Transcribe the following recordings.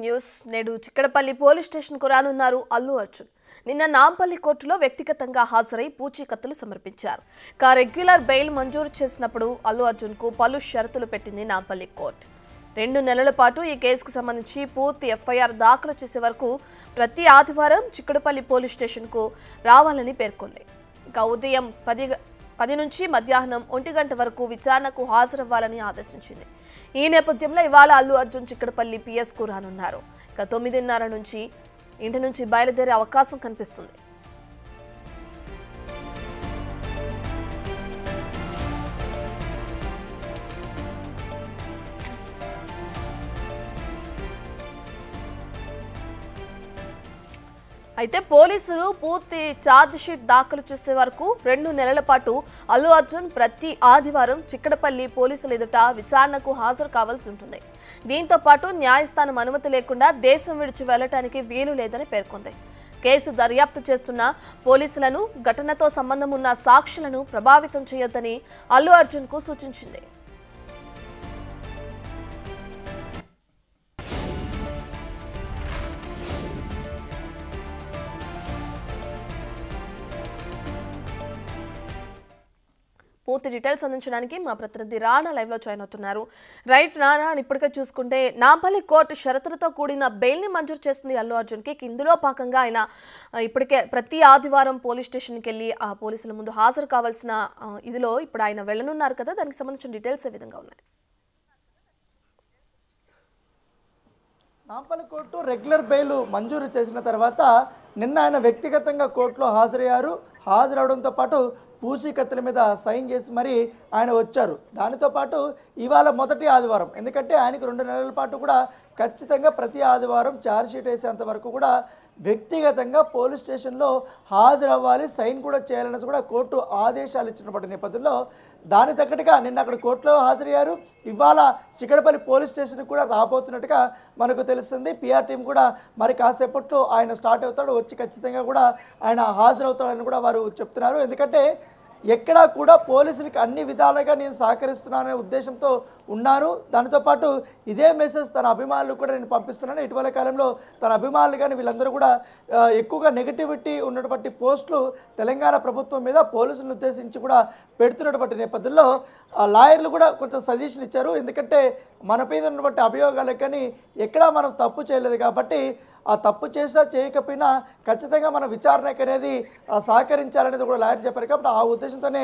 News నేడు Chikkadpally police station కు రానున్నారు అల్లు అర్జున్. నిన్న నాంపల్లి కోర్టులో వ్యక్తిగతంగా హాజరై పూచీకత్తులు సమర్పించారు. రెగ్యులర్ బెయిల్ మంజూరు చేసినప్పుడు అల్లు అర్జున్ కు పలు షరతులు పెట్టింది నాంపల్లి కోర్టు. 2 నెలల పాటు ఈ కేసుకు సంబంధించి పూర్తి ఎఫ్ఐఆర్ దాఖలు చేసే వరకు ప్రతి ఆదివారం చిక్కడపల్లి పోలీస్ స్టేషన్ కు రావాలని పేర్కొంది. ఉదయం 10 నుంచి మధ్యాహ్నం 1 గంట వరకు విచారణకు హాజరవ్వాలని ఆదేశించింది. ఈ నేపథ్యంలో ఇవాళ అల్లు అర్జున్ చిక్కడపల్లి పిఎస్ కు రానున్నారు. 9:30 నుంచి ఇంటి నుంచి బయలుదేరే అవకాశం కనిపిస్తుంది. అయితే పోలీసులు పూర్తి ఛార్జ్ షీట్ దాఖలు చేసే వరకు 2 నెలల పాటు అల్లు అర్జున్ ప్రతి ఆదివారం చిక్కడపల్లి పోలీసుల ఎదుట విచారణకు హాజరు కావాల్సి ఉంటుంది. దీంతో పాటు న్యాయస్థానం అనుమతి లేకుండా దేశం విడిచి వెళ్లడానికి వీలు లేదని పేర్కొంది. కేసు దర్యాప్తు చేస్తున్న పోలీసులను ఘటనతో సంబంధం ఉన్న సాక్షులను ప్రభావితం చేయొద్దని అల్లు అర్జున్ కు సూచించింది. పూర్తి డీటెయిల్స్ అందించడానికి మా ప్రతినిధి రాణా లైవ్ లో జాయిన్ అవుతున్నారు. రైట్ రాణా, ఇప్పటికే చూసుకుంటే నాంపల్లి కోర్టు షరతులతో కూడిన బెయిల్ ని మంజూరు చేసింది అల్లు అర్జున్ కి. ఇందులో భాగంగా ఆయన ఇప్పటికే ప్రతి ఆదివారం పోలీస్ స్టేషన్కి వెళ్ళి ఆ పోలీసుల ముందు హాజరు కావాల్సిన ఇదిలో ఇప్పుడు ఆయన వెళ్ళనున్నారు కదా, దానికి సంబంధించిన డీటెయిల్స్ ఏ విధంగా ఉన్నాయి? నాంపల్లి కోర్టు రెగ్యులర్ బెయిల్ మంజూరు చేసిన తర్వాత నిన్న ఆయన వ్యక్తిగతంగా కోర్టులో హాజరయ్యారు. హాజరవడంతో పాటు పూచీకత్తుల మీద సైన్ చేసి మరి ఆయన వచ్చారు. దానితో పాటు ఇవాళ మొదటి ఆదివారం, ఎందుకంటే ఆయనకు 2 నెలల పాటు కూడా ఖచ్చితంగా ప్రతి ఆదివారం ఛార్జ్ షీట్ వేసేంత వరకు కూడా వ్యక్తిగతంగా పోలీస్ స్టేషన్లో హాజరవ్వాలి, సైన్ కూడా చేయాలనేసి కూడా కోర్టు ఆదేశాలు ఇచ్చినప్పటి నేపథ్యంలో దాని తగ్గట్టుగా నిన్న అక్కడ కోర్టులో హాజరయ్యారు. ఇవాళ చిక్కడపల్లి పోలీస్ స్టేషన్కి కూడా రాబోతున్నట్టుగా మనకు తెలుస్తుంది. పిఆర్ టీం కూడా మరి కాసేపట్లో ఆయన స్టార్ట్ అవుతాడు, వచ్చి ఖచ్చితంగా కూడా ఆయన హాజరవుతాడని కూడా వారు చెప్తున్నారు. ఎందుకంటే ఎక్కడా కూడా పోలీసులకి అన్ని విధాలుగా నేను సహకరిస్తున్నాననే ఉద్దేశంతో ఉన్నాను. దానితో పాటు ఇదే మెసేజ్ తన అభిమానులకు కూడా నేను పంపిస్తున్నాను. ఇటీవల కాలంలో తన అభిమానులు కానీ వీళ్ళందరూ కూడా ఎక్కువగా నెగిటివిటీ ఉన్నటువంటి పోస్టులు తెలంగాణ ప్రభుత్వం మీద పోలీసులను ఉద్దేశించి కూడా పెడుతున్నటువంటి నేపథ్యంలో లాయర్లు కూడా కొంచెం సజెషన్ ఇచ్చారు. ఎందుకంటే మన మీద ఉన్నటువంటి అభియోగాలకు కానీ ఎక్కడా మనం తప్పు చేయలేదు కాబట్టి ఆ తప్పు చేసినా చేయకపోయినా ఖచ్చితంగా మన విచారణకు అనేది సహకరించాలనేది కూడా లాయర్ చెప్పారు. కాబట్టి ఆ ఉద్దేశంతోనే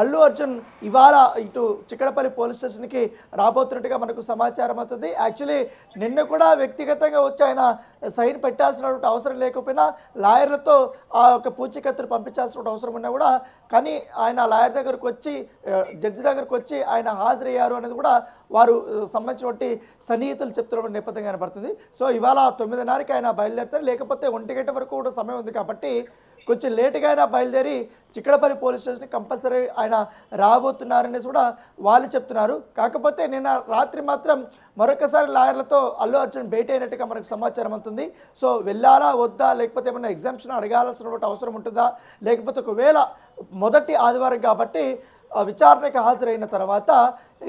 అల్లు అర్జున్ ఇవాళ ఇటు చిక్కడపల్లి పోలీస్ స్టేషన్కి రాబోతున్నట్టుగా మనకు సమాచారం అవుతుంది. యాక్చువల్లీ నిన్న కూడా వ్యక్తిగతంగా వచ్చి ఆయన సైన్ పెట్టాల్సినటువంటి అవసరం లేకపోయినా లాయర్లతో ఆ యొక్క పూచీకత్తులు పంపించాల్సిన అవసరం ఉన్నా కూడా కానీ ఆయన లాయర్ దగ్గరకు వచ్చి జడ్జి దగ్గరకు వచ్చి ఆయన హాజరయ్యారు అనేది కూడా వారు సంబంధించినటువంటి సన్నిహితులు చెప్తున్న నేపథ్యం కనబడుతుంది. సో ఇవాళ 9:30కి ఆయన బయలుదేరుతారు, లేకపోతే 1 గంట వరకు కూడా సమయం ఉంది కాబట్టి కొంచెం లేటుగా అయినా బయలుదేరి చిక్కడపల్లి పోలీస్ స్టేషన్కి కంపల్సరీ ఆయన రాబోతున్నారనేసి కూడా వాళ్ళు చెప్తున్నారు. కాకపోతే నిన్న రాత్రి మాత్రం మరొకసారి లాయర్లతో అల్లు అర్జున్ భేటీ అయినట్టుగా మనకు సమాచారం అవుతుంది. సో వెళ్ళాలా వద్దా, లేకపోతే ఏమైనా ఎగ్జామ్షన్ అడగాల్సినటువంటి అవసరం ఉంటుందా, లేకపోతే ఒకవేళ మొదటి ఆదివారం కాబట్టి విచారణకు హాజరైన తర్వాత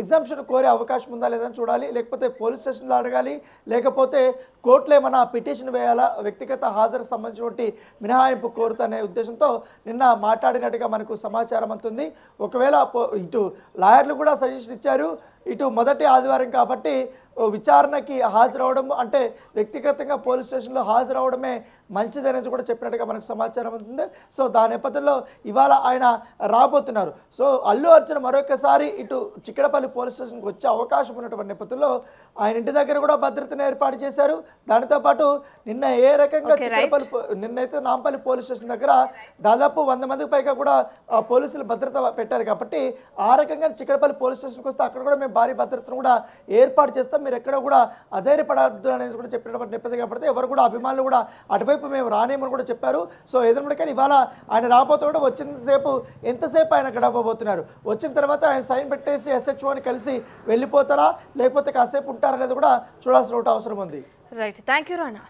ఎగ్జామ్షన్ కోరే అవకాశం ఉందా లేదని చూడాలి, లేకపోతే పోలీస్ స్టేషన్లో అడగాలి, లేకపోతే కోర్టులో ఏమైనా పిటిషన్ వేయాలా, వ్యక్తిగత హాజరు సంబంధించినటువంటి మినహాయింపు కోరుతనే ఉద్దేశంతో నిన్న మాట్లాడినట్టుగా మనకు సమాచారం అవుతుంది. ఒకవేళ ఇటు లాయర్లు కూడా సజెషన్ ఇచ్చారు, ఇటు మొదటి ఆదివారం కాబట్టి విచారణకి హాజరవడం అంటే వ్యక్తిగతంగా పోలీస్ స్టేషన్లో హాజరవడమే మంచిదనేది కూడా చెప్పినట్టుగా మనకు సమాచారం అవుతుంది. సో దాని నేపథ్యంలో ఇవాళ ఆయన రాబోతున్నారు. సో అల్లు అర్జున్ మరొకసారి ఇటు చిక్కడపల్లి పోలీస్ స్టేషన్కి వచ్చే అవకాశం ఉన్నటువంటి నేపథ్యంలో ఆయన ఇంటి దగ్గర కూడా భద్రతను ఏర్పాటు చేశారు. దానితో పాటు నిన్న ఏ రకంగా నిన్నైతే నాంపల్లి పోలీస్ స్టేషన్ దగ్గర దాదాపు 100 మందికి పైగా కూడా పోలీసులు భద్రత పెట్టారు కాబట్టి ఆ రకంగా చిక్కడపల్లి పోలీస్ స్టేషన్కి వస్తే అక్కడ కూడా మేము భారీ భద్రతను కూడా ఏర్పాటు చేస్తాం, మీరు ఎక్కడ కూడా అధైర్యపడద్దు అనేది కూడా చెప్పినటువంటి నేపథ్యం కాబట్టి ఎవరు కూడా అభిమానులు కూడా అటువైపు మేము రానేమని కూడా చెప్పారు. సో ఏదైనా కానీ ఇవాళ ఆయన రాబోతూ వచ్చినసేపు ఎంతసేపు ఆయన గడపబోతున్నారు, వచ్చిన తర్వాత ఆయన సైన్ పెట్టేసి SHOని కలిసి వెళ్ళిపోతారా లేకపోతే కాసేపు ఉంటారా అనేది కూడా చూడాల్సిన అవసరం ఉంది. Right, thank you Rana.